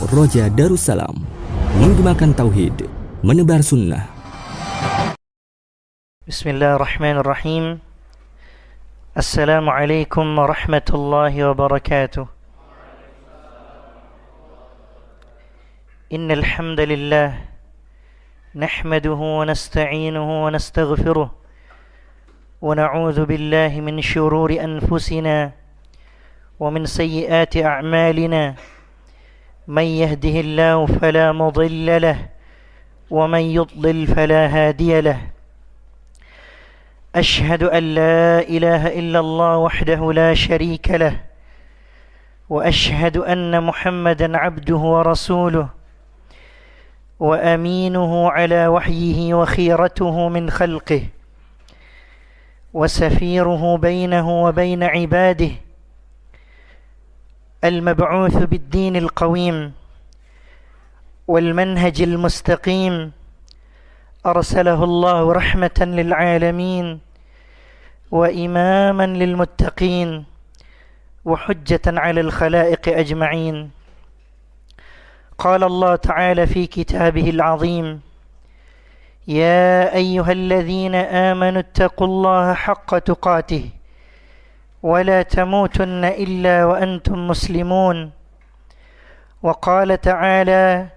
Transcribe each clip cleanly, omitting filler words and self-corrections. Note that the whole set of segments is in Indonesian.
Roja Darussalam, menggemakan tauhid, menebar sunnah. Bismillahirrahmanirrahim. Assalamualaikum warahmatullahi wabarakatuh. Innal hamdalillah nahmaduhu wa nasta'inuhu wa nastaghfiruh wa na'udzu billahi min shururi anfusina wa min sayyiati a'malina. من يهده الله فلا مضل له ومن يضلل فلا هادي له. أشهد أن لا إله إلا الله وحده لا شريك له وأشهد أن محمدا عبده ورسوله وأمينه على وحيه وخيرته من خلقه وسفيره بينه وبين عباده، المبعوث بالدين القويم والمنهج المستقيم، أرسله الله رحمة للعالمين وإماما للمتقين وحجة على الخلائق أجمعين. قال الله تعالى في كتابه العظيم: يا أيها الذين آمنوا اتقوا الله حق تقاته ولا تموتن إلا وأنتم مسلمون. وقال تعالى: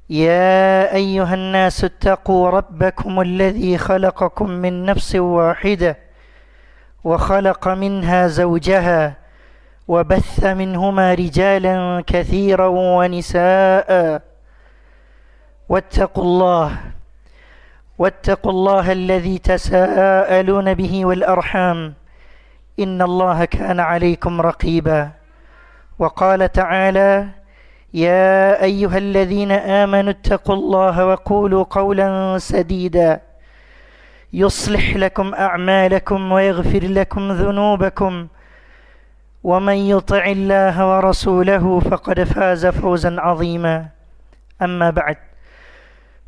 يا أيها الناس اتقوا ربكم الذي خلقكم من نفس واحدة وخلق منها زوجها وبث منهما رجالا كثيرا ونساء واتقوا الله الذي تساءلون به والأرحام إن الله كان عليكم رقيبا. وقال تعالى: يا أيها الذين آمنوا اتقوا الله وقولوا قولا سديدا يصلح لكم أعمالكم ويغفر لكم ذنوبكم ومن يطع الله ورسوله فقد فاز فوزا عظيما. أما بعد،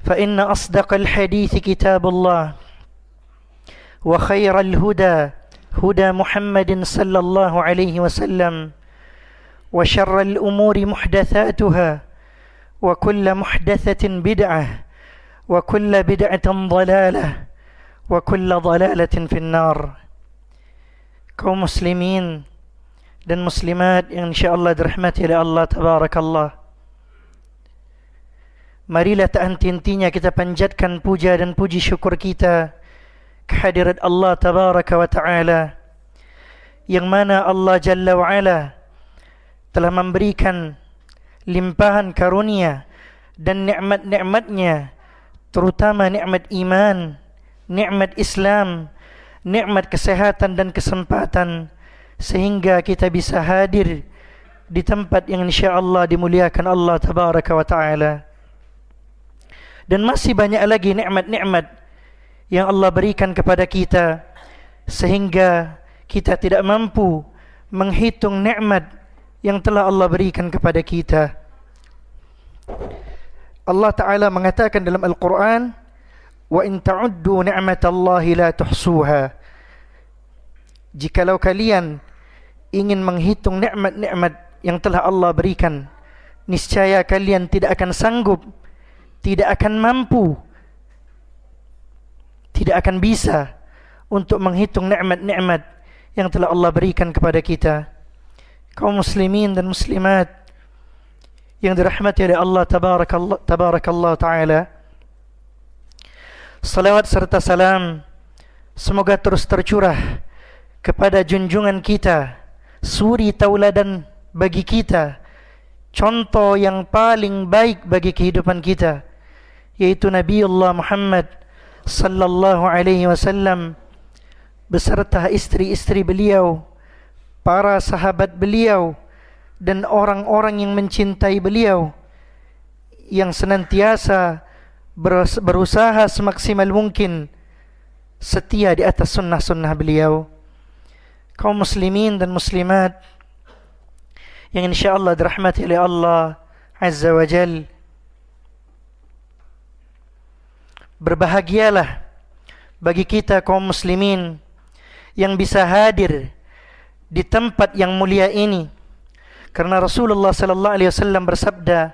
فإن أصدق الحديث كتاب الله وخير الهدى هدى محمد صلى الله عليه وسلم وشر الأمور محدثاتها وكل محدثة بدعة وكل بدعة ضلالة وكل ضلالة في النار. Kaum muslimin dan muslimat yang insyaallah dirahmati oleh Allah tabarakallah, marilah tak henti-hentinya kita panjatkan puja dan puji syukur kita kehadirat Allah tabaraka wa ta'ala, yang mana Allah jalla wa ala telah memberikan limpahan karunia dan nikmat-nikmatnya, terutama nikmat iman, nikmat Islam, nikmat kesehatan dan kesempatan, sehingga kita bisa hadir di tempat yang insyaallah dimuliakan Allah tabaraka wa ta'ala. Dan masih banyak lagi nikmat-nikmat yang Allah berikan kepada kita, sehingga kita tidak mampu menghitung nikmat yang telah Allah berikan kepada kita. Allah Ta'ala mengatakan dalam Al-Quran: wa in ta'uddu ni'matallahi la tuhsuha. Jikalau kalian ingin menghitung nikmat-nikmat yang telah Allah berikan, niscaya kalian tidak akan sanggup, tidak akan mampu, tidak akan bisa untuk menghitung nikmat-nikmat yang telah Allah berikan kepada kita. Kaum muslimin dan muslimat yang dirahmati oleh Allah tabarakallah ta'ala, salawat serta salam semoga terus tercurah kepada junjungan kita, suri tauladan bagi kita, contoh yang paling baik bagi kehidupan kita, yaitu Nabiullah Muhammad sallallahu alaihi wasallam beserta istri-istri beliau, para sahabat beliau, dan orang-orang yang mencintai beliau, yang senantiasa berusaha semaksimal mungkin setia di atas sunnah-sunnah beliau. Kaum muslimin dan muslimat yang insyaallah dirahmati oleh Allah Azza wa Jal, berbahagialah bagi kita kaum muslimin yang bisa hadir di tempat yang mulia ini. Karena Rasulullah sallallahu alaihi wasallam bersabda,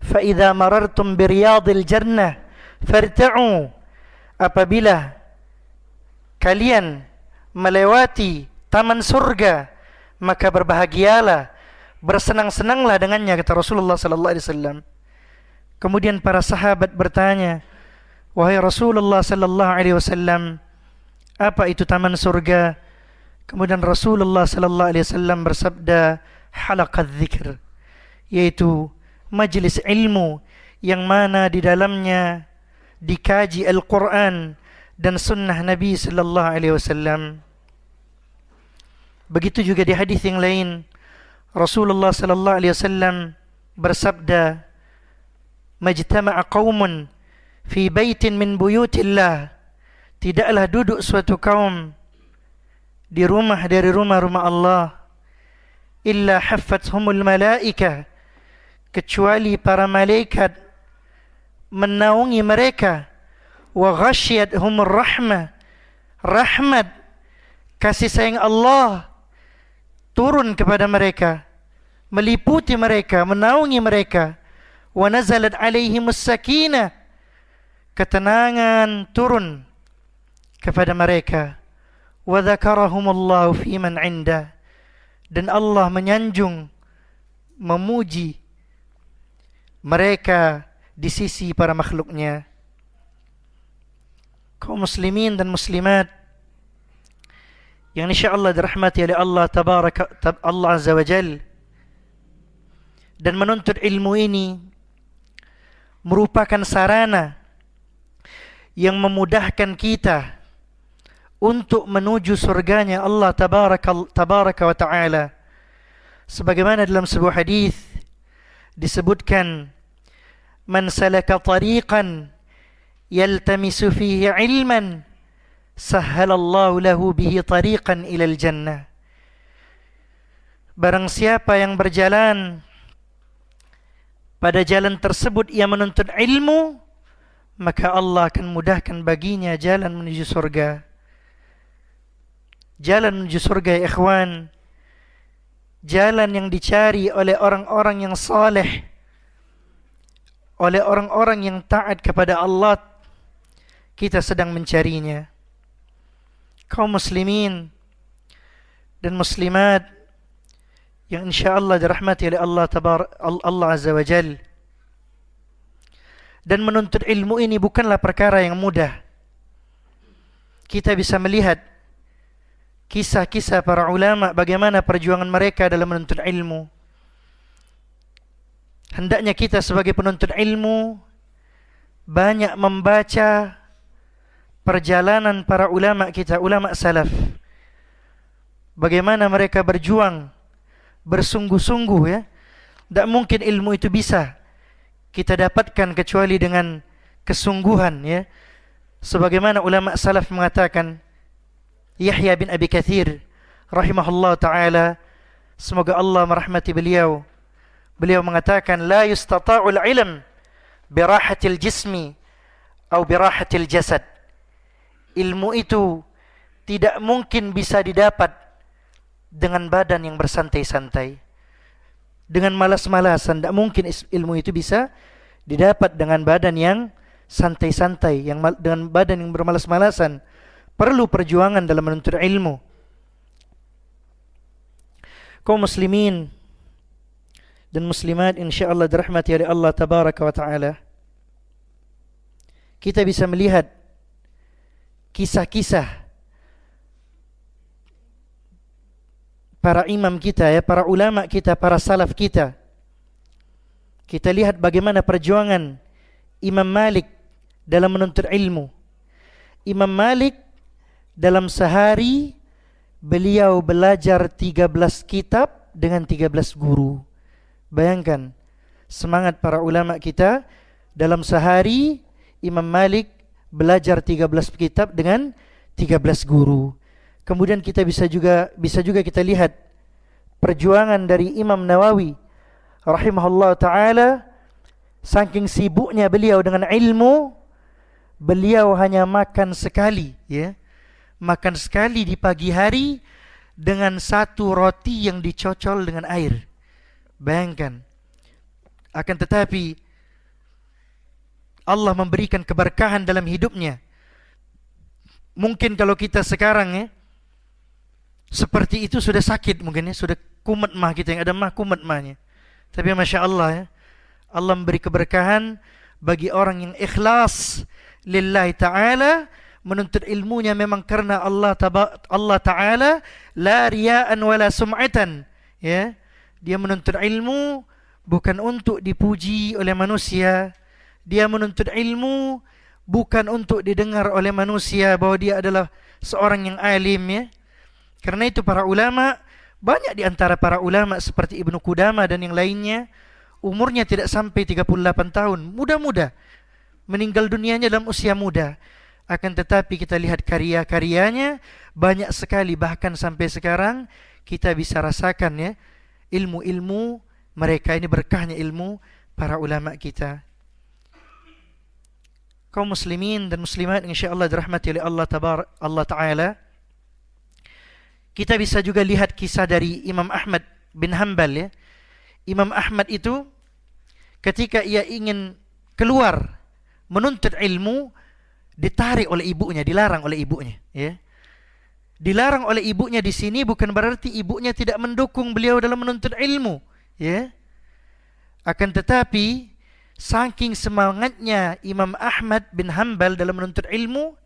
"Fa idza marartum bi riyadil jannah farta'u." Apabila kalian melewati taman surga, maka berbahagialah, bersenang-senanglah dengannya, kata Rasulullah sallallahu alaihi wasallam. Kemudian para sahabat bertanya, "Wahai Rasulullah sallallahu alaihi wasallam, apa itu taman surga?" Kemudian Rasulullah sallallahu alaihi wasallam bersabda, "Halaqadz dzikr," yaitu majlis ilmu yang mana di dalamnya dikaji Al-Quran dan sunnah Nabi sallallahu alaihi wasallam. Begitu juga di hadis yang lain, Rasulullah sallallahu alaihi wasallam bersabda, "Majtama'a qaumun fi baitin min buyutillah," tidaklah duduk suatu kaum di rumah dari rumah-rumah Allah, "illa haffathumul malaikah," kecuali para malaikat menaungi mereka, "wa ghasyiyatuhumur rahmah," rahmat kasih sayang Allah turun kepada mereka, meliputi mereka, menaungi mereka, "wa nazalat alaihimus sakinah," ketenangan turun kepada mereka, "wa dzakarahumullahu fi man 'indah," dan Allah menyanjung, memuji mereka di sisi para makhluknya. Kaum muslimin dan muslimat yang insyaallah dirahmati oleh Allah tabaraka Allah azza wa jal, dan menuntut ilmu ini merupakan sarana yang memudahkan kita untuk menuju surganya Allah tabaraka wa ta'ala. Sebagaimana dalam sebuah hadis disebutkan, "Man salaka tariqan yaltamisu fihi ilman sahhalallahu lahu bihi tariqan ilal jannah." Barang siapa yang berjalan pada jalan tersebut ia menuntut ilmu, maka Allah akan mudahkan baginya jalan menuju surga. Jalan menuju surga, ya ikhwan, jalan yang dicari oleh orang-orang yang saleh, oleh orang-orang yang taat kepada Allah. Kita sedang mencarinya. Kaum muslimin dan muslimat yang insyaallah dirahmati oleh Allah azza wa jal, dan menuntut ilmu ini bukanlah perkara yang mudah. Kita bisa melihat kisah-kisah para ulama, bagaimana perjuangan mereka dalam menuntut ilmu. Hendaknya kita sebagai penuntut ilmu banyak membaca perjalanan para ulama kita, ulama salaf. Bagaimana mereka berjuang, bersungguh-sungguh, ya. Tidak mungkin ilmu itu bisa kita dapatkan kecuali dengan kesungguhan, ya. Sebagaimana ulama salaf mengatakan, Yahya bin Abi Katsir rahimahullah ta'ala, semoga Allah merahmati beliau. Beliau mengatakan, "La yustata'ul ilm birahatil jismi atau birahatil jasad." Ilmu itu tidak mungkin bisa didapat dengan badan yang bersantai-santai, dengan malas-malasan. Tidak mungkin ilmu itu bisa didapat dengan badan yang santai-santai, dengan badan yang bermalas-malasan. Perlu perjuangan dalam menuntut ilmu. Kaum muslimin dan muslimat insyaallah dirahmati oleh Allah tabaraka wa ta'ala, kita bisa melihat kisah-kisah para imam kita, ya, para ulama kita, para salaf kita. Kita lihat bagaimana perjuangan Imam Malik dalam menuntut ilmu. Imam Malik dalam sehari beliau belajar 13 kitab dengan 13 guru. Bayangkan semangat para ulama kita. Dalam sehari Imam Malik belajar 13 kitab dengan 13 guru. Kemudian kita bisa juga kita lihat perjuangan dari Imam Nawawi rahimahullah ta'ala. Saking sibuknya beliau dengan ilmu, beliau hanya makan sekali, ya. Makan sekali di pagi hari dengan satu roti yang dicocol dengan air. Bayangkan. Akan tetapi Allah memberikan keberkahan dalam hidupnya. Mungkin kalau kita sekarang ya, seperti itu sudah sakit mungkin ya, sudah kumat mah kita, yang ada mah kumat mahnya. Tapi Masya Allah ya, Allah memberi keberkahan bagi orang yang ikhlas lillahi ta'ala, menuntut ilmunya memang karena Allah Ta'ala, la riya'an wala sum'atan ya. Dia menuntut ilmu bukan untuk dipuji oleh manusia. Dia menuntut ilmu bukan untuk didengar oleh manusia bahwa dia adalah seorang yang alim ya. Karena itu para ulama, banyak di antara para ulama seperti Ibnu Qudamah dan yang lainnya, umurnya tidak sampai 38 tahun, muda-muda, meninggal dunianya dalam usia muda. Akan tetapi kita lihat karya-karyanya banyak sekali, bahkan sampai sekarang kita bisa rasakan ya, ilmu-ilmu mereka ini, berkahnya ilmu para ulama kita. Kaum muslimin dan muslimat insyaallah dirahmati oleh Allah Ta'ala, kita bisa juga lihat kisah dari Imam Ahmad bin Hanbal ya. Imam Ahmad itu ketika ia ingin keluar menuntut ilmu, ditarik oleh ibunya, dilarang oleh ibunya ya. Dilarang oleh ibunya di sini bukan berarti ibunya tidak mendukung beliau dalam menuntut ilmu ya. Akan tetapi saking semangatnya Imam Ahmad bin Hanbal dalam menuntut ilmu,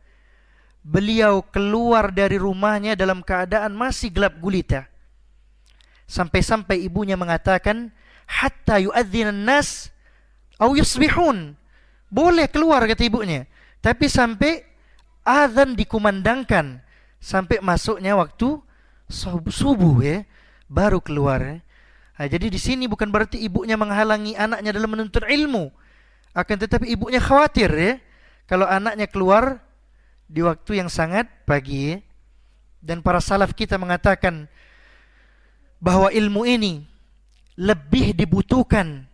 beliau keluar dari rumahnya dalam keadaan masih gelap gulita. Sampai-sampai ibunya mengatakan, hatta yu'adzinan nas au yusbihun. Boleh keluar kata ibunya, tapi sampai azan dikumandangkan, sampai masuknya waktu subuh ya, baru keluar ya. Nah, jadi di sini bukan berarti ibunya menghalangi anaknya dalam menuntut ilmu. Akan tetapi ibunya khawatir ya, kalau anaknya keluar di waktu yang sangat pagi. Dan para salaf kita mengatakan bahwa ilmu ini lebih dibutuhkan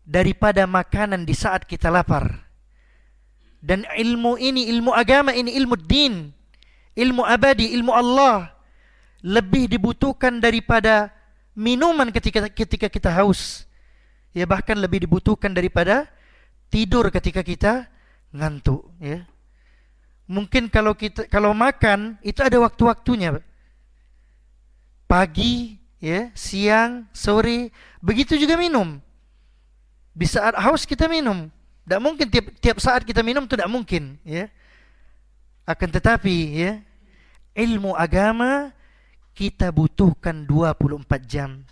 daripada makanan di saat kita lapar. Dan ilmu ini, ilmu agama ini, ilmu din, ilmu abadi, ilmu Allah, lebih dibutuhkan daripada minuman ketika kita haus. Ya, bahkan lebih dibutuhkan daripada tidur ketika kita ngantuk ya. Mungkin kalau makan itu ada waktu-waktunya. Pagi, ya, siang, sore, begitu juga minum. Di saat haus kita minum. Tidak mungkin tiap saat kita minum, itu tidak mungkin, ya. Akan tetapi, ya, ilmu agama kita butuhkan 24 jam.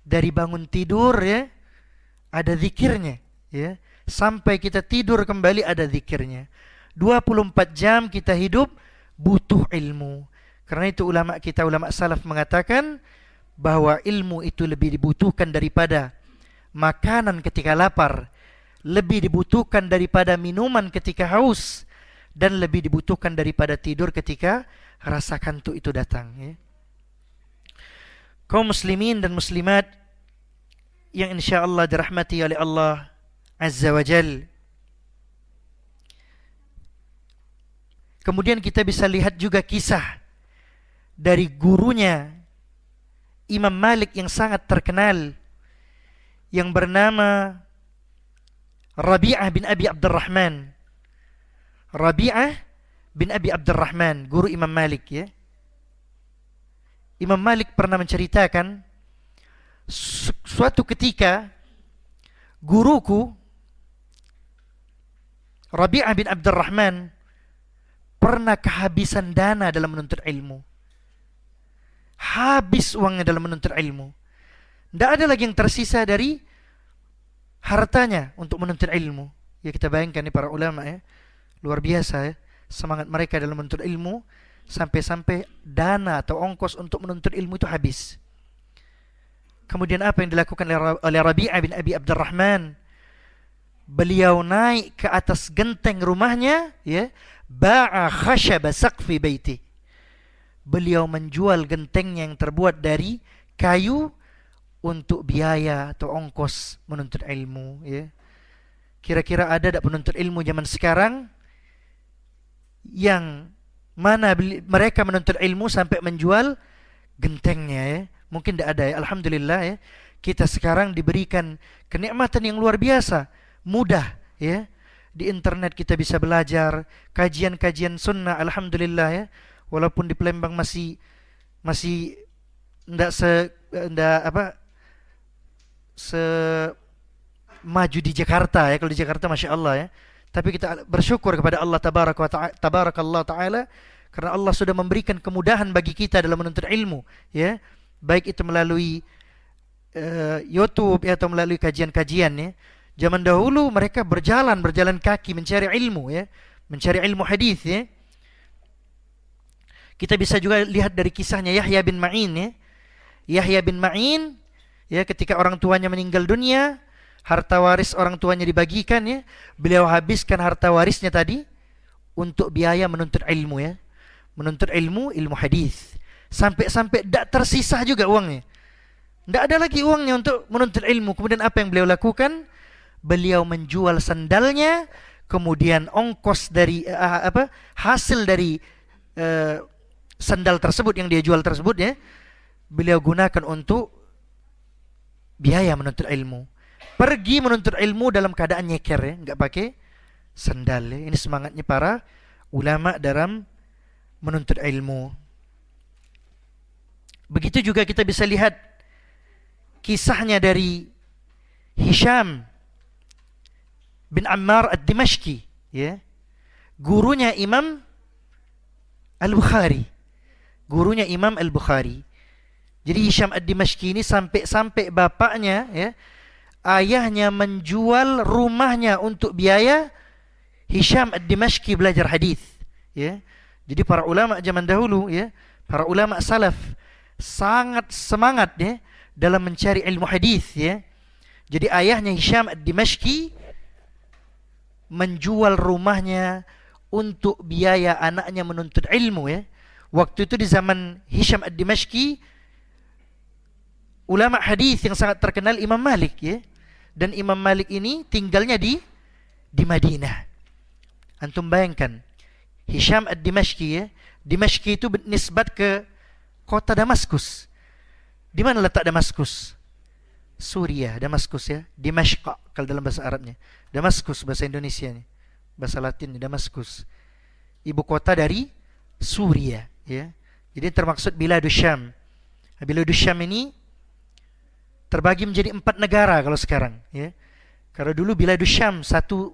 Dari bangun tidur ya, ada zikirnya, ya. Sampai kita tidur kembali ada zikirnya. 24 jam kita hidup butuh ilmu. Karena itu ulama kita, ulama salaf mengatakan bahwa ilmu itu lebih dibutuhkan daripada makanan ketika lapar, lebih dibutuhkan daripada minuman ketika haus, dan lebih dibutuhkan daripada tidur ketika rasa kantuk itu datang ya. Kaum muslimin dan muslimat yang insyaallah dirahmati oleh Allah Azza wa Jalla, kemudian kita bisa lihat juga kisah dari gurunya Imam Malik yang sangat terkenal, yang bernama Rabi'ah bin Abi Abdurrahman. Rabi'ah bin Abi Abdurrahman, guru Imam Malik ya. Imam Malik pernah menceritakan, suatu ketika guruku Rabi'ah bin Abdurrahman pernah kehabisan dana dalam menuntut ilmu. Habis uangnya dalam menuntut ilmu. Tidak ada lagi yang tersisa dari hartanya untuk menuntut ilmu. Ya, kita bayangkan nih para ulama ya, luar biasa ya, semangat mereka dalam menuntut ilmu, sampai-sampai dana atau ongkos untuk menuntut ilmu itu habis. Kemudian apa yang dilakukan oleh Rabi'ah bin Abi Abdurrahman? Beliau naik ke atas genteng rumahnya ya, ba'a khashaba saqfi baiti. Beliau menjual gentengnya yang terbuat dari kayu untuk biaya atau ongkos menuntut ilmu ya. Kira-kira ada tak penuntut ilmu zaman sekarang yang Mana mereka menuntut ilmu sampai menjual gentengnya ya. Mungkin tidak ada ya. Alhamdulillah ya. Kita sekarang diberikan kenikmatan yang luar biasa, mudah ya. Di internet kita bisa belajar kajian-kajian sunnah, alhamdulillah ya. Walaupun di Palembang masih ndak se maju di Jakarta ya. Kalau di Jakarta Masya Allah ya. Tapi kita bersyukur kepada Allah tabarakallah ta'ala, karena Allah sudah memberikan kemudahan bagi kita dalam menuntut ilmu ya. Baik itu melalui YouTube ya, atau melalui kajian-kajian ya. Zaman dahulu mereka berjalan kaki mencari ilmu ya, mencari ilmu hadis ya. Kita bisa juga lihat dari kisahnya Yahya bin Ma'in ya. Yahya bin Ma'in ya, ketika orang tuanya meninggal dunia, harta waris orang tuanya dibagikan ya, beliau habiskan harta warisnya tadi untuk biaya menuntut ilmu ya. Menuntut ilmu hadis. Sampai-sampai tidak tersisa juga uangnya. Tidak ada lagi uangnya untuk menuntut ilmu. Kemudian apa yang beliau lakukan? Beliau menjual sandalnya, kemudian ongkos dari hasil dari sandal tersebut yang dia jual tersebut ya, beliau gunakan untuk biaya menuntut ilmu. Pergi menuntut ilmu dalam keadaan nyeker ya, enggak pakai sandal ya. Ini semangatnya para ulama dalam menuntut ilmu. Begitu juga kita bisa lihat kisahnya dari Hisham bin Ammar ad-Dimashqi ya. Gurunya Imam Al-Bukhari. Gurunya Imam Al-Bukhari. Jadi Hisham ad-Dimashqi ini sampai bapaknya ya, ayahnya menjual rumahnya untuk biaya Hisham ad-Dimashqi belajar hadis ya. Jadi para ulama zaman dahulu ya, para ulama salaf sangat semangat ya dalam mencari ilmu hadis ya. Jadi ayahnya Hisham ad-Dimashqi menjual rumahnya untuk biaya anaknya menuntut ilmu ya. Waktu itu di zaman Hisham ad-Dimashqi, ulama hadis yang sangat terkenal Imam Malik ya. Dan Imam Malik ini tinggalnya di Madinah. Antum bayangkan, Hisham ad-Dimashqi ya. Dimashqi itu nisbat ke kota Damaskus. Di mana letak Damaskus? Suriah, Damaskus ya. Dimashq kalau dalam bahasa Arabnya. Damaskus bahasa Indonesia nih. Bahasa Latin Damaskus. Ibu kota dari Suriah ya. Jadi termaksud Biladus Syam. Biladus Syam ini terbagi menjadi 4 negara kalau sekarang ya. Kalau dulu Biladus Syam satu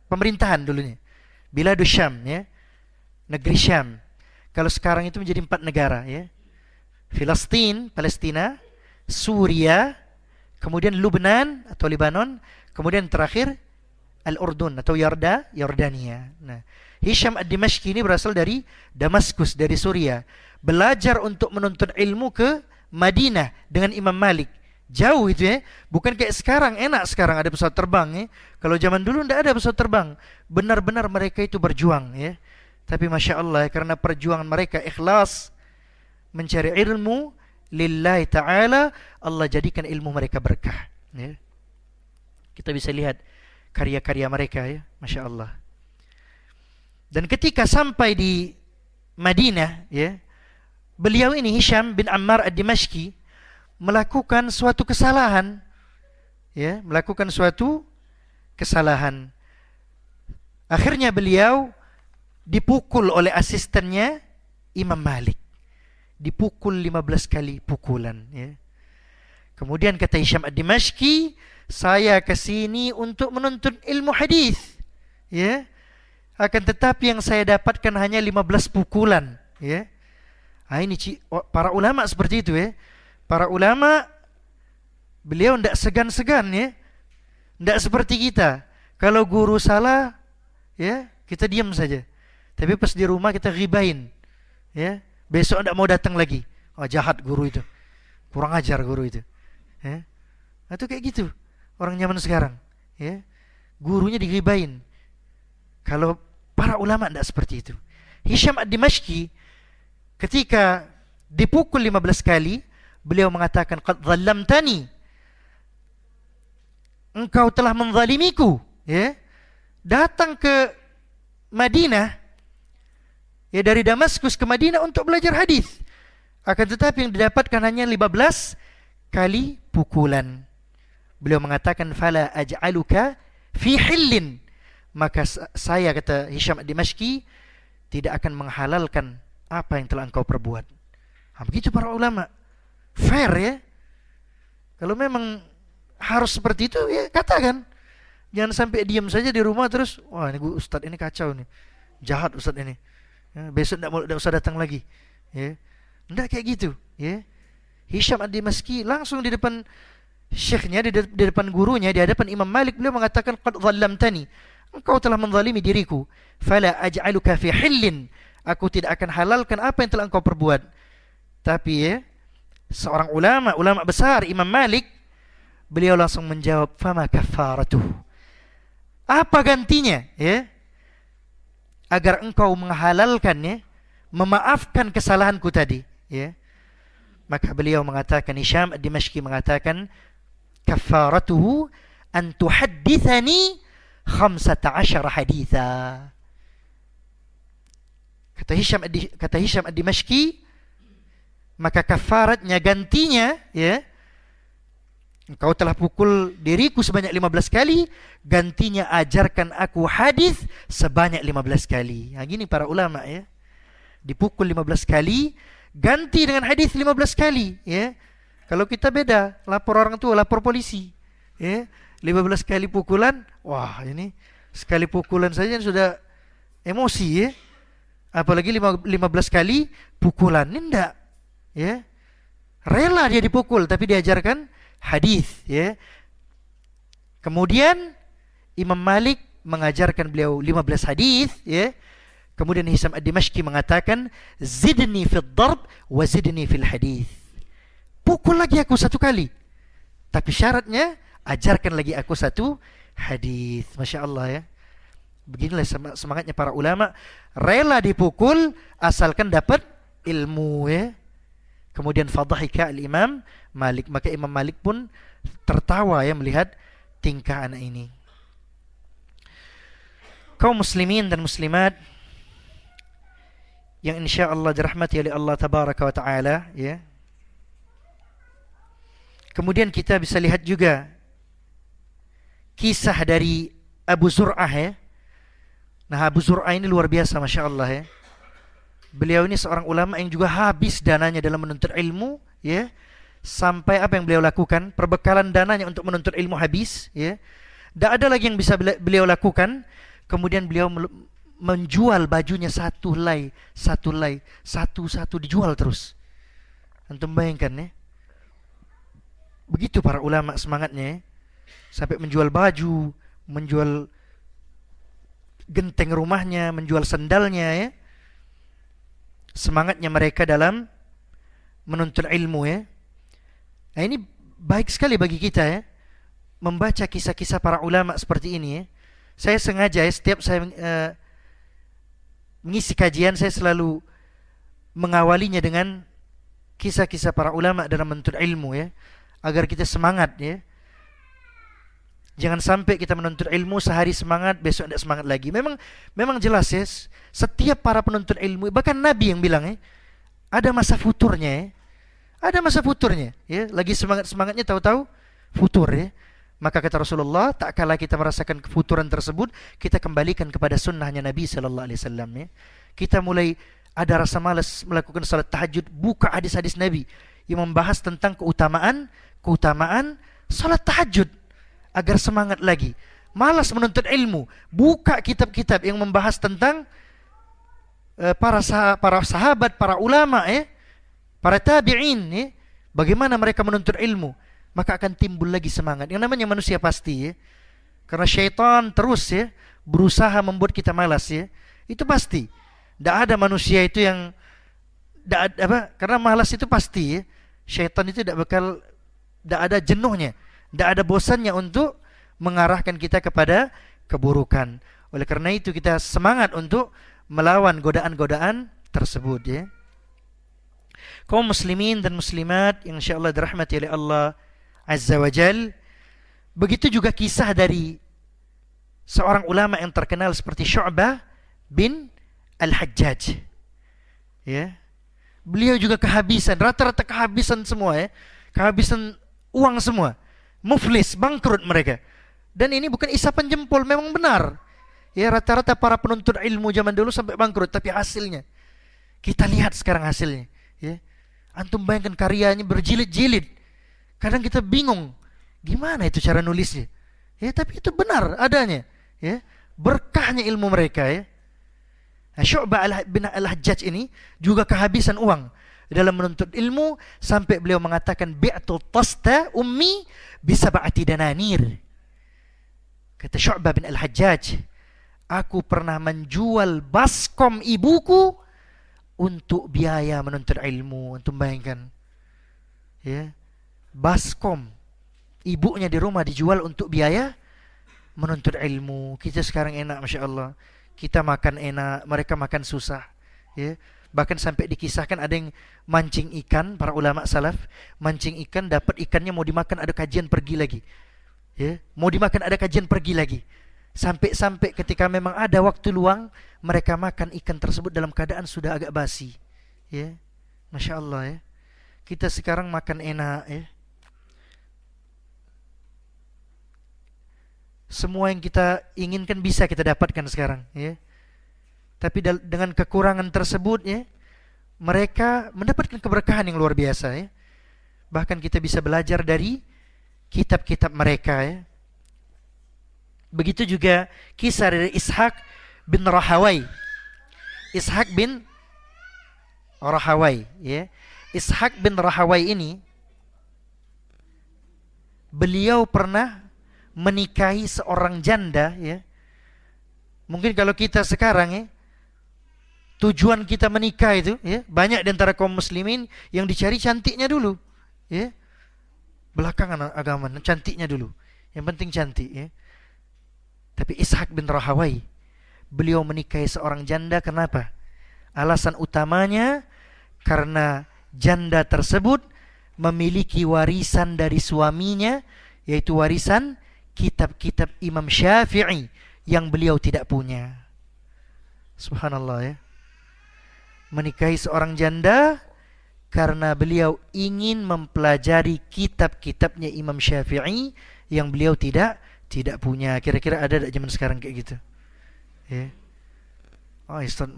pemerintahan dulunya. Biladus Syam ya. Negeri Syam. Kalau sekarang itu menjadi 4 negara ya. Filistin, Palestina, Suria, kemudian Lubnan atau Lebanon, kemudian terakhir Al-Urdun atau Yordania. Nah, Hisham ad-Dimashqi ini berasal dari Damaskus, dari Suria. Belajar untuk menuntut ilmu ke Madinah dengan Imam Malik. Jauh itu ya. Bukan kayak sekarang, enak sekarang ada pesawat terbang ya. Kalau zaman dulu tidak ada pesawat terbang. Benar-benar mereka itu berjuang ya. Tapi Masya Allah, karena perjuangan mereka ikhlas mencari ilmu lillahi ta'ala, Allah jadikan ilmu mereka berkah ya. Kita bisa lihat karya-karya mereka ya, Masya Allah. Dan ketika sampai di Madinah ya, beliau ini Hisham bin Ammar ad-Dimashqi melakukan suatu kesalahan ya, melakukan suatu kesalahan. Akhirnya beliau dipukul oleh asistennya Imam Malik. Dipukul 15 kali pukulan ya. Kemudian kata Hisham ad-Dimashqi, saya kesini untuk menuntut ilmu hadis ya. Akan tetapi yang saya dapatkan hanya 15 pukulan ya. Nah, ini para ulama seperti itu ya. Para ulama beliau tidak segan-segan ya. Tidak seperti kita. Kalau guru salah ya, kita diam saja. Tapi pas di rumah kita ghibahin ya. Besok tidak mau datang lagi. Oh, jahat guru itu. Kurang ajar guru itu. Ya. Nah, itu kayak gitu orang zaman sekarang ya. Gurunya dighibahin. Kalau para ulama tidak seperti itu. Hisham ad-Dimashqi ketika dipukul 15 kali, beliau mengatakan, qad dhallamtani, engkau telah menzalimiku ya. datang ke Madinah, ya dari Damaskus ke Madinah untuk belajar hadis. Akan tetapi yang didapatkan hanya 15 kali pukulan. Beliau mengatakan, fala aj'aluka fi hillin, maka saya, kata Hisham ad-Dimashqi, tidak akan menghalalkan apa yang telah engkau perbuat. Begitu para ulama. Fair ya. Kalau memang harus seperti itu, ya katakan. Jangan sampai diam saja di rumah terus, wah ini ustaz ini kacau nih, jahat ustaz ini, ya, besok tidak usah datang lagi. Ya. Tidak kayak gitu. Ya. Hisham ad-Dimashqi langsung di depan syekhnya, di depan gurunya, di hadapan Imam Malik, beliau mengatakan, qad dhallamtani, engkau telah menzalimi diriku. Fala aj'aluka fi hillin, aku tidak akan halalkan apa yang telah engkau perbuat. Tapi ya, seorang ulama besar, Imam Malik, beliau langsung menjawab, fama kafaratuh, apa gantinya ya, agar engkau menghalalkan ya, memaafkan kesalahanku tadi ya. Maka beliau mengatakan, Hisham ad-Dimashqi mengatakan, kafaratuhu an tuhaddithani 15 haditha. Kata Hisham ad-Dimashqi, maka kafaratnya, gantinya ya, engkau telah pukul diriku sebanyak 15 kali, gantinya ajarkan aku hadis sebanyak 15 kali. Nah, gini para ulama ya. Dipukul 15 kali, ganti dengan hadis 15 kali ya. Kalau kita beda, lapor orang tua, lapor polisi ya. 15 kali pukulan, wah ini sekali pukulan saja sudah emosi ya. Apalagi 15 kali pukulan, ini enggak ya. Rela dia dipukul tapi diajarkan hadis ya. Kemudian Imam Malik mengajarkan beliau 15 hadis ya. Kemudian Hisham ad-Dimashqi mengatakan, zidni fid darb wa zidni fil hadis. Pukul lagi aku 1 kali, tapi syaratnya ajarkan lagi aku 1 hadis. Masya Allah ya. Beginilah semangatnya para ulama, rela dipukul asalkan dapat ilmu ya. Kemudian fadhahika al-Imam Malik, maka Imam Malik pun tertawa ya melihat tingkah anak ini. Kaum muslimin dan muslimat yang insyaallah dirahmati oleh Allah tabaraka wa taala ya. Kemudian kita bisa lihat juga kisah dari Abu Zur'ah ya. Nah, Abu Zur'ah ini luar biasa Masya Allah ya. Beliau ini seorang ulama yang juga habis dananya dalam menuntut ilmu ya. Sampai apa yang beliau lakukan, perbekalan dananya untuk menuntut ilmu habis ya. Tidak ada lagi yang bisa beliau lakukan. Kemudian beliau menjual bajunya satu dijual terus. Antum bayangkan ya. Begitu para ulama semangatnya ya. Sampai menjual baju, menjual genteng rumahnya, menjual sandalnya ya. Semangatnya mereka dalam menuntut ilmu ya. Nah, ini baik sekali bagi kita ya, membaca kisah-kisah para ulama seperti ini ya. Saya sengaja ya, setiap saya mengisi kajian, saya selalu mengawalinya dengan kisah-kisah para ulama dalam menuntut ilmu ya, agar kita semangat ya. Jangan sampai kita menuntut ilmu sehari semangat, besok tidak semangat lagi. Memang jelas ya, setiap para penuntut ilmu, bahkan Nabi yang bilang ya, ada masa futurnya ya. Ada masa futurnya ya, lagi semangatnya tahu-tahu futur ya. Maka kata Rasulullah, tak kala kita merasakan kefuturan tersebut, kita kembalikan kepada sunnahnya Nabi sallallahu alaihi wasallam ya. Kita mulai ada rasa malas melakukan salat tahajud, buka hadis-hadis Nabi yang membahas tentang keutamaan salat tahajud agar semangat lagi. Malas menuntut ilmu, buka kitab-kitab yang membahas tentang para sahabat, para ulama ya, para tabi'in ya, bagaimana mereka menuntut ilmu. Maka akan timbul lagi semangat. Yang namanya manusia pasti ya. Karena syaitan terus ya berusaha membuat kita malas ya. Itu pasti. Tidak ada manusia itu yang karena malas itu pasti ya. Syaitan itu tidak ada jenuhnya, tidak ada bosannya untuk mengarahkan kita kepada keburukan. Oleh karena itu kita semangat untuk melawan godaan-godaan tersebut ya. Kaum muslimin dan muslimat yang insyaallah dirahmati oleh Allah Azza wa Jal. Begitu juga kisah dari seorang ulama yang terkenal seperti Syu'bah bin Al-Hajjaj. Ya. Beliau juga kehabisan, rata-rata kehabisan semua ya. Kehabisan uang semua. Muflis, bangkrut mereka. Dan ini bukan isapan jempol, memang benar. Ya, rata-rata para penuntut ilmu zaman dulu sampai bangkrut, tapi hasilnya kita lihat sekarang hasilnya, ya. Antum bayangkan karyanya berjilid-jilid. Kadang kita bingung, gimana itu cara nulisnya? Ya, tapi itu benar adanya, ya. Berkahnya ilmu mereka, ya. Nah, Syu'bah bin Al-Hajjaj ini juga kehabisan uang dalam menuntut ilmu sampai beliau mengatakan bi'tu tasta ummi bisab'ati dananir. Kata Syu'bah bin Al-Hajjaj, aku pernah menjual baskom ibuku untuk biaya menuntut ilmu. Untuk bayangkan, ya, baskom ibunya di rumah dijual untuk biaya menuntut ilmu. Kita sekarang enak, Masya Allah. Kita makan enak, mereka makan susah, ya. Bahkan sampai dikisahkan ada yang mancing ikan, para ulama salaf mancing ikan, dapat ikannya mau dimakan ada kajian pergi lagi, ya. Mau dimakan ada kajian pergi lagi. Sampai ketika memang ada waktu luang, mereka makan ikan tersebut dalam keadaan sudah agak basi, ya. Masya Allah, ya. Kita sekarang makan enak, ya. Semua yang kita inginkan bisa kita dapatkan sekarang, ya. Tapi dengan kekurangan tersebut, ya, mereka mendapatkan keberkahan yang luar biasa, ya. Bahkan kita bisa belajar dari kitab-kitab mereka, ya. Begitu juga kisah dari Ishaq bin Rahawai. Ishaq bin Rahawai, ya. Ishaq bin Rahawai ini beliau pernah menikahi seorang janda, ya. Mungkin kalau kita sekarang, ya, tujuan kita menikah itu, ya, banyak di antara kaum muslimin yang dicari cantiknya dulu, ya. Belakangan agama, cantiknya dulu. Yang penting cantik, ya. Tapi Ishaq bin Rahawai, beliau menikahi seorang janda. Kenapa? Alasan utamanya karena janda tersebut memiliki warisan dari suaminya, yaitu warisan kitab-kitab Imam Syafi'i yang beliau tidak punya. Subhanallah, ya. Menikahi seorang janda karena beliau ingin mempelajari kitab-kitabnya Imam Syafi'i yang beliau tidak punya. Kira-kira ada tak zaman sekarang kayak gitu? Ya. Oh, Ustaz,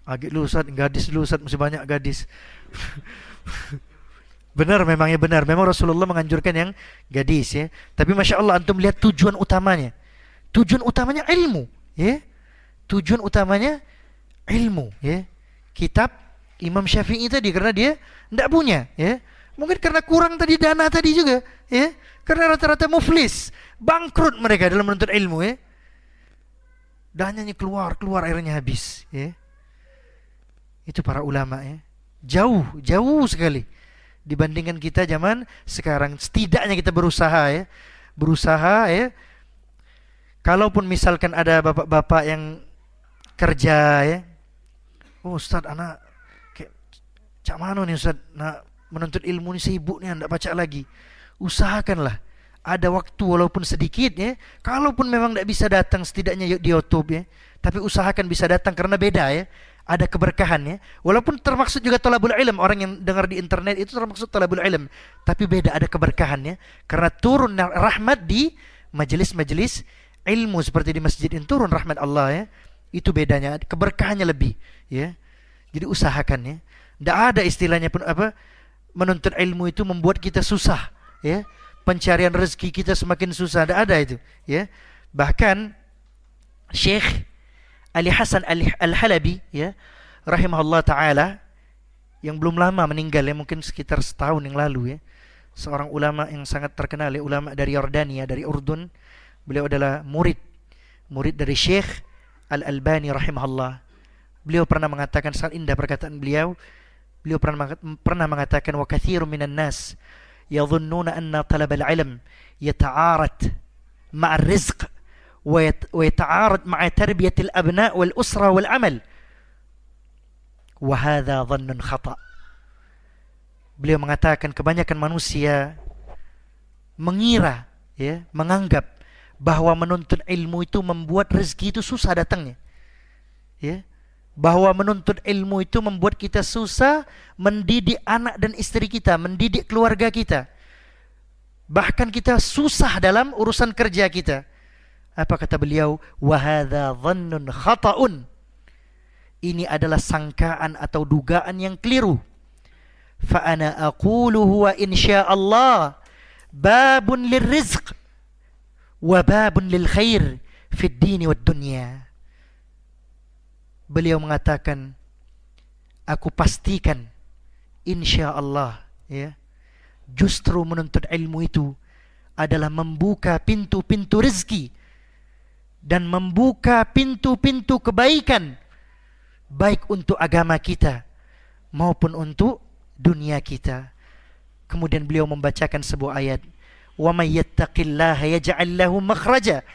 agak lu Ustaz, gadis lu Ustaz, masih banyak gadis. Benar, memangnya benar. Memang Rasulullah menganjurkan yang gadis, ya. Tapi Masya Allah, antum lihat tujuan utamanya. Tujuan utamanya ilmu, ya. Tujuan utamanya ilmu, ya. Kitab Imam Syafi'i tadi karena dia tidak punya, ya. Mungkin karena kurang tadi dana tadi juga, ya. Karena rata-rata muflis, bangkrut mereka dalam menuntut ilmu, ya. Dananya keluar airnya habis, ya. Itu para ulama, ya. Jauh sekali dibandingkan kita zaman sekarang. Setidaknya kita berusaha, ya. Berusaha, ya. Kalaupun misalkan ada bapak-bapak yang kerja, ya. Oh Ustaz, anak kayak cak mano nih Ustaz, nak menuntut ilmu ni sibuk nih, tidak baca lagi. Usahakanlah ada waktu walaupun sedikit, ya. Kalaupun memang tidak bisa datang, setidaknya di YouTube, ya. Tapi usahakan bisa datang karena beda, ya. Ada keberkahan, ya. Walaupun termaksud juga talabul ilm, orang yang dengar di internet itu termaksud talabul ilm, tapi beda, ada keberkahan, ya. Karena turun rahmat di majelis-majelis ilmu seperti di masjid ini, turun rahmat Allah, ya. Itu bedanya, keberkahannya lebih, ya. Jadi usahakan, ya. Tidak ada istilahnya pun apa, menuntut ilmu itu membuat kita susah, ya. Pencarian rezeki kita semakin susah, tidak ada itu, ya. Bahkan Syekh Ali Hasan Al-Halabi, ya, rahimahullah ta'ala, yang belum lama meninggal, ya, mungkin sekitar setahun yang lalu, ya. Seorang ulama yang sangat terkenal, ya, ulama dari Yordania, dari Urdun. Beliau adalah murid dari Syekh Al-Albani rahimahullah. Beliau pernah mengatakan, sangat indah perkataan beliau. Beliau pernah mengatakan, wa katsirun minan nas yadhunnuna anna talab al-ilm yata'arad ma'a ar-rizq wa yata'arad ma'a tarbiyat al-abna' wal-usra wal-amal. Wa hadha dhannun khata'. Beliau mengatakan kebanyakan manusia mengira, ya, menganggap bahwa menuntut ilmu itu membuat rezeki itu susah datangnya. Ya. Bahwa menuntut ilmu itu membuat kita susah mendidik anak dan istri kita, mendidik keluarga kita. Bahkan kita susah dalam urusan kerja kita. Apa kata beliau? Wa hadza dhannun khata'un. Ini adalah sangkaan atau dugaan yang keliru. Fa ana aqulu huwa insyaallah babun lirrizq wa babun lil khair fid dini wad dunya. Beliau mengatakan, aku pastikan insyaallah, ya, justru menuntut ilmu itu adalah membuka pintu-pintu rezeki dan membuka pintu-pintu kebaikan, baik untuk agama kita maupun untuk dunia kita. Kemudian beliau membacakan sebuah ayat, wa may yattaqillaha yaj'al lahu makhraja.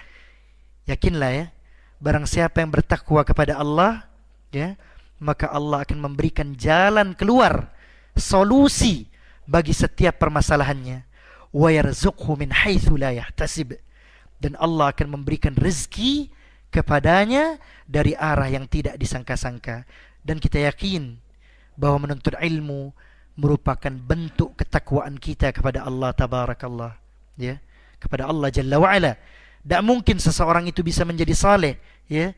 Yakinlah, ya, barang siapa yang bertakwa kepada Allah, ya, maka Allah akan memberikan jalan keluar, solusi bagi setiap permasalahannya. Wa yarzuqhu min haitsu la yahtasib. Dan Allah akan memberikan rezeki kepadanya dari arah yang tidak disangka-sangka. Dan kita yakin bahwa menuntut ilmu merupakan bentuk ketakwaan kita kepada Allah tabarakallah, ya, kepada Allah jalla wa ala. Tak mungkin seseorang itu bisa menjadi saleh, ya,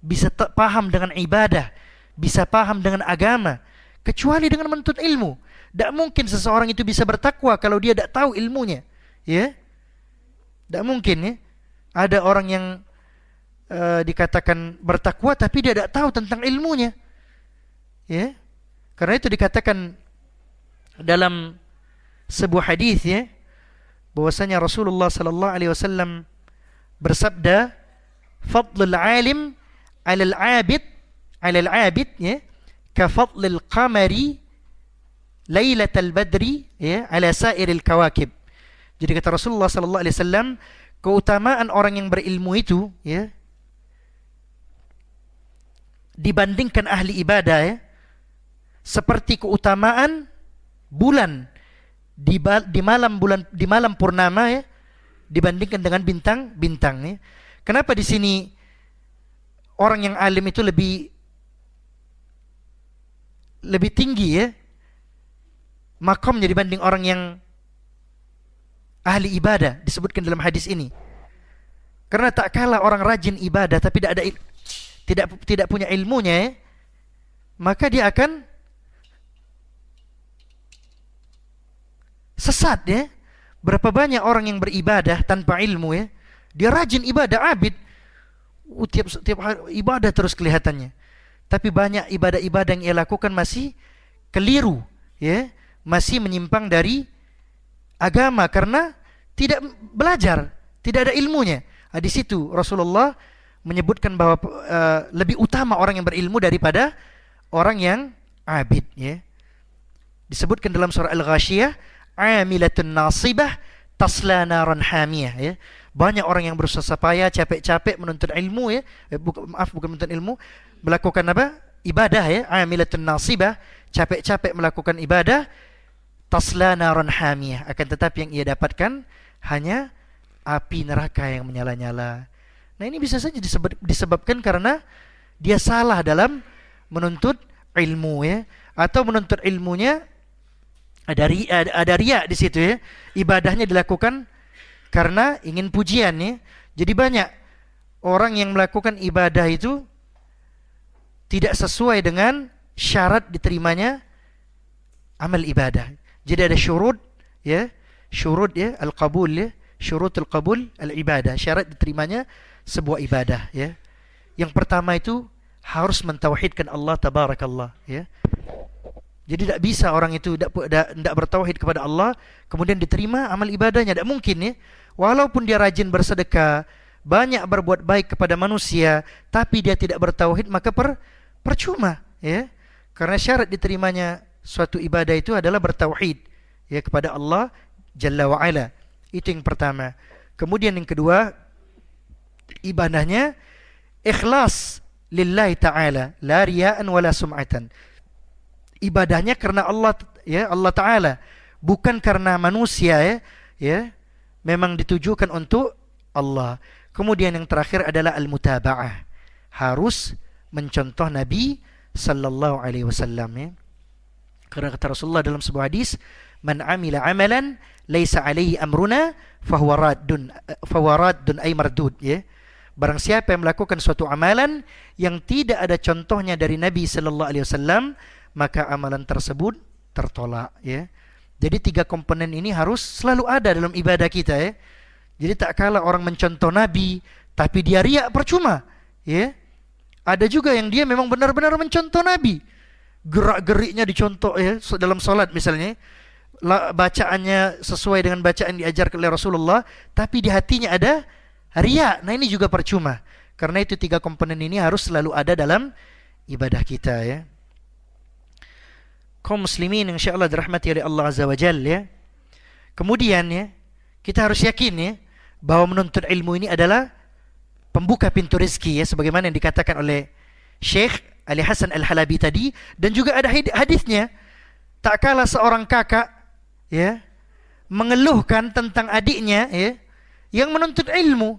bisa paham dengan ibadah, bisa paham dengan agama, kecuali dengan menuntut ilmu. Tak mungkin seseorang itu bisa bertakwa kalau dia tak tahu ilmunya, ya. Tak mungkin, ya. Ada orang yang dikatakan bertakwa tapi dia tak tahu tentang ilmunya, ya. Karena itu dikatakan dalam sebuah hadis, ya, bahwasanya Rasulullah sallallahu alaihi wasallam bersabda, fadlul alim 'alal 'abid 'alal 'abid, ya, ka fadlil qamari lailatal badri, ya, 'ala sairil kawakib. Jadi kata Rasulullah sallallahu alaihi wasallam, keutamaan orang yang berilmu itu, ya, dibandingkan ahli ibadah, ya, seperti keutamaan bulan di malam purnama, ya, dibandingkan dengan bintang-bintang, ya. Kenapa di sini orang yang alim itu lebih tinggi, ya, makamnya dibanding orang yang ahli ibadah, disebutkan dalam hadis ini? Karena tak kalah orang rajin ibadah tapi tidak punya ilmunya, ya, maka dia akan sesat, ya. Berapa banyak orang yang beribadah tanpa ilmu, ya, dia rajin ibadah, abid, tiap hari ibadah terus kelihatannya, tapi banyak ibadah-ibadah yang ia lakukan masih keliru, ya, masih menyimpang dari agama karena tidak belajar, tidak ada ilmunya. Di situ Rasulullah menyebutkan bahwa lebih utama orang yang berilmu daripada orang yang abid, ya. Disebutkan dalam surah Al-Ghasyiyah, amilatun nasibah tasla naran hamiyah, ya. Banyak orang yang berusaha payah, capek-capek menuntut ilmu, ya. Bukan menuntut ilmu, melakukan apa? Ibadah, ya. Amilatun nasibah, capek-capek melakukan ibadah, tasla naran hamiyah, akan tetapi yang ia dapatkan hanya api neraka yang menyala-nyala. Nah, ini bisa saja disebabkan karena dia salah dalam menuntut ilmu, ya, atau menuntut ilmunya ada riya di situ, ya. Ibadahnya dilakukan karena ingin pujian, ya. Jadi banyak orang yang melakukan ibadah itu tidak sesuai dengan syarat diterimanya amal ibadah. Jadi ada syurut, ya, syurut, ya, al-qabul, ya, syurutul qabul al-ibadah, syarat diterimanya sebuah ibadah, ya. Yang pertama itu harus mentauhidkan Allah tabarakallah, ya. Jadi tidak bisa orang itu tidak bertauhid kepada Allah kemudian diterima amal ibadahnya, tidak mungkin, ya. Walaupun dia rajin bersedekah, banyak berbuat baik kepada manusia, tapi dia tidak bertauhid, maka percuma, ya. Karena syarat diterimanya suatu ibadah itu adalah bertauhid, ya, kepada Allah Jalla wa Ala. Itu yang pertama. Kemudian yang kedua, ibadahnya ikhlas lillahi ta'ala, la riya'an wala sum'atan. Ibadahnya karena Allah, ya, Allah Ta'ala, bukan karena manusia, ya, ya. Memang ditujukan untuk Allah. Kemudian yang terakhir adalah al-mutaba'ah. Harus mencontoh Nabi sallallahu alaihi wasallam, ya. Karena kata Rasulullah dalam sebuah hadis, "Man amila amalan laisa alaihi amruna fahuwa raddun ay mardud," ya. Barang siapa yang melakukan suatu amalan yang tidak ada contohnya dari Nabi sallallahu alaihi wasallam, maka amalan tersebut tertolak, ya. Jadi 3 komponen ini harus selalu ada dalam ibadah kita, ya. Jadi tak kala orang mencontoh Nabi tapi dia riak, percuma, ya. Ada juga yang dia memang benar-benar mencontoh Nabi, gerak-geriknya dicontoh, ya, dalam solat misalnya, bacaannya sesuai dengan bacaan diajarkan oleh Rasulullah, tapi di hatinya ada riak. Nah, ini juga percuma. Karena itu 3 komponen ini harus selalu ada dalam ibadah kita, ya. Kaum muslimin insyaallah dirahmati oleh Allah Azza wa Jalla, ya. Kemudian, ya, kita harus yakin, ya, bahwa menuntut ilmu ini adalah pembuka pintu rezeki, ya, sebagaimana yang dikatakan oleh Syekh Ali Hasan Al-Halabi tadi, dan juga ada hadisnya, tak kalah seorang kakak, ya, mengeluhkan tentang adiknya, ya, yang menuntut ilmu.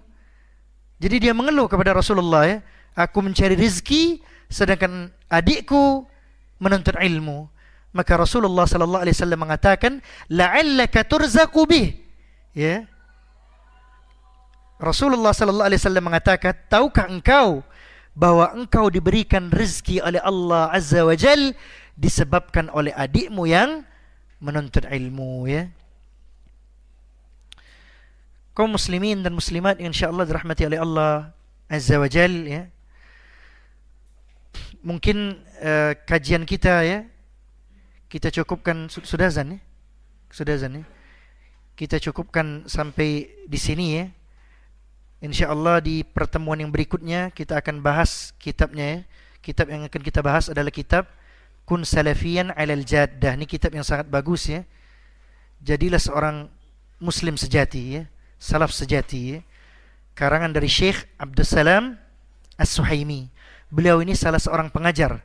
Jadi dia mengeluh kepada Rasulullah, ya, aku mencari rezeki sedangkan adikku menuntut ilmu. Maka Rasulullah sallallahu alaihi wasallam mengatakan, la'allaka turzaqu bih, ya. Rasulullah sallallahu alaihi wasallam mengatakan, tahukah engkau bahwa engkau diberikan rezeki oleh Allah Azza wa Jal disebabkan oleh adikmu yang menuntut ilmu, ya. Kaum muslimin dan muslimat insyaallah dirahmati oleh Allah Azza wa Jal, ya. Mungkin kajian kita, ya, kita cukupkan sudah azan, ya. Sudah azan, ya. Kita cukupkan sampai di sini, ya. InsyaAllah di pertemuan yang berikutnya kita akan bahas kitabnya, ya. Kitab yang akan kita bahas adalah kitab Kun Salafiyan Alal Jaddah. Ini kitab yang sangat bagus, ya. Jadilah seorang muslim sejati, ya, salaf sejati, ya. Karangan dari Syekh Abdul Salam As-Suhaimi. Beliau ini salah seorang pengajar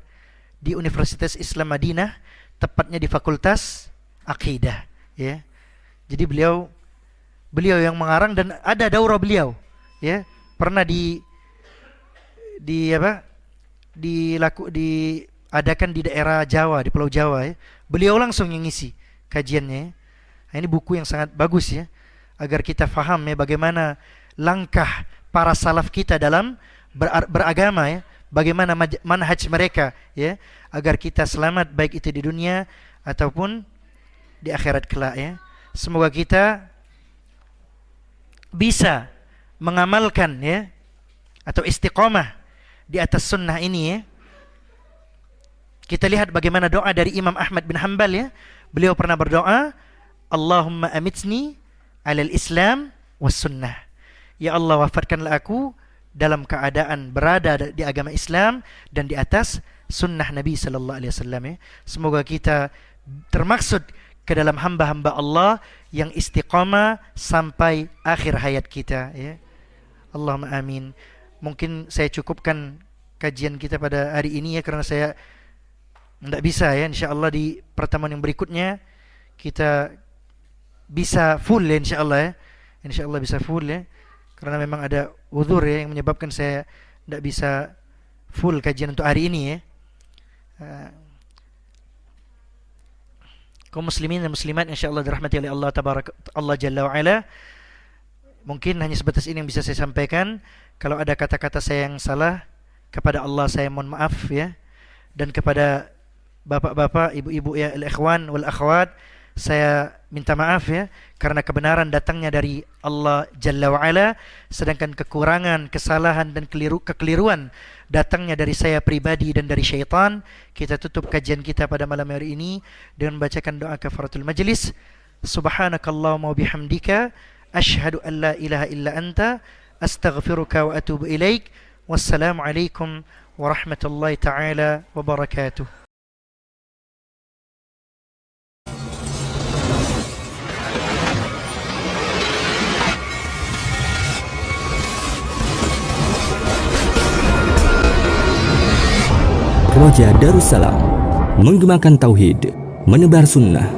di Universitas Islam Madinah, tepatnya di Fakultas Aqidah, ya. Jadi beliau yang mengarang, dan ada daurah beliau, ya, pernah diadakan di daerah Jawa, di Pulau Jawa, ya. Beliau langsung yang ngisi kajiannya, ya. Nah, ini buku yang sangat bagus, ya, agar kita faham, ya, bagaimana langkah para salaf kita dalam beragama, ya, bagaimana manhaj mereka, ya, agar kita selamat baik itu di dunia ataupun di akhirat kelak, ya. Semoga kita bisa mengamalkan, ya, atau istiqamah di atas sunnah ini, ya. Kita lihat bagaimana doa dari Imam Ahmad bin Hanbal, ya. Beliau pernah berdoa, Allahumma amitni alal Islam was sunnah. Ya Allah, wafatkanlah aku dalam keadaan berada di agama Islam dan di atas sunnah Nabi sallallahu alaihi wasallam, ya. Semoga kita termaksud ke dalam hamba-hamba Allah yang istiqamah sampai akhir hayat kita, ya. Allahumma amin. Mungkin saya cukupkan kajian kita pada hari ini, ya, karena saya tidak bisa, ya. InsyaAllah di pertemuan yang berikutnya kita bisa full, ya, InsyaAllah, ya. InsyaAllah bisa full, ya. Karena memang ada uzur, ya, yang menyebabkan saya tidak bisa full kajian untuk hari ini, ya. Kaum muslimin dan muslimat insyaallah dirahmati oleh Allah tabaraka Allah jalla wa ala. Mungkin hanya sebatas ini yang bisa saya sampaikan. Kalau ada kata-kata saya yang salah, kepada Allah saya mohon maaf, ya. Dan kepada bapak-bapak, ibu-ibu, ya, al-ikhwan wal akhwat, saya minta maaf, ya, karena kebenaran datangnya dari Allah Jalla wa'ala, sedangkan kekurangan, kesalahan dan kekeliruan datangnya dari saya pribadi dan dari syaitan. Kita tutup kajian kita pada malam hari ini dengan membacakan doa kafaratul majlis. Subhanakallahumma wa bihamdika asyhadu an la ilaha illa anta astaghfiruka wa atubu ilaik. Wassalamu alaikum warahmatullahi taala wabarakatuh. Roja Darussalam, menggemakan tauhid, menebar sunnah.